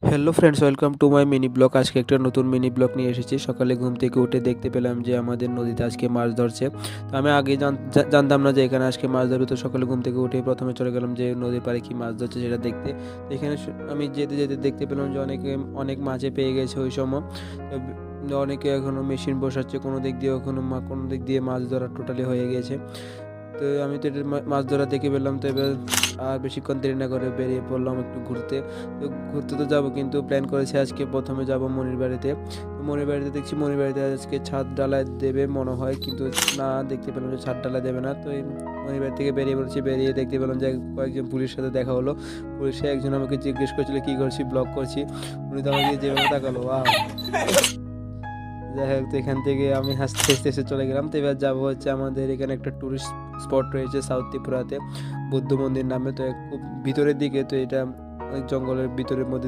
Hello friends, welcome to my mini blog. আজকে একটা নতুন মিনি ব্লগ নিয়ে এসেছি। সকালে ঘুম থেকে উঠে দেখতে পেলাম যে আমাদের নদীতে আজকে মাছ ধরছে। তো আমি আগে জানতাম না যে এখানে আজকে মাছ ধরবে। তো সকালে ঘুম থেকে উঠে প্রথমে চলে গেলাম যে নদীর পাড়ে কি মাছ ধরছে সেটা দেখতে। তো এখানে আমি যেতে যেতে দেখতে পেলাম যে অনেক মাছে পেয়ে গেছে ওই সময়। অনেকে এখনও মেশিন বসাচ্ছে, কোনো দিক দিয়ে কোনো দিক দিয়ে মাছ ধরা টোটালি হয়ে গেছে। তো আমি তো এটা মাছ ধরা দেখে পেলাম। তো এবার আর বেশিক্ষণ দেরি না করে বেরিয়ে পড়লাম একটু ঘুরতে। তো ঘুরতে তো যাবো, কিন্তু প্ল্যান করেছি আজকে প্রথমে যাব মনির বাড়িতে। তো মনির বাড়িতে দেখছি মনির বাড়িতে আজকে ছাদ ঢালাই দেবে মনে হয়, কিন্তু না, দেখতে পেলাম যে ছাদ ঢালাই দেবে না। তো এই মনির বাড়ি থেকে বেরিয়ে পড়েছি। বেরিয়ে দেখতে পেলাম যে কয়েকজন পুলিশের সাথে দেখা হলো। পুলিশে একজন আমাকে জিজ্ঞেস করছিল কী করছি, ব্লগ করছি। উনি তো আমাকে যেভাবে তাকালো, যাই হোক, তো এখান থেকে আমি হাসতে হাসতে এসে চলে গেলাম। তো এবার যাবো হচ্ছে আমাদের এখানে একটা টুরিস্ট স্পট রয়েছে সাউথ ত্রিপুরাতে, বুদ্ধ মন্দির নামে। তো খুব ভিতরের দিকে, তো এটা অনেক জঙ্গলের ভিতরের মধ্যে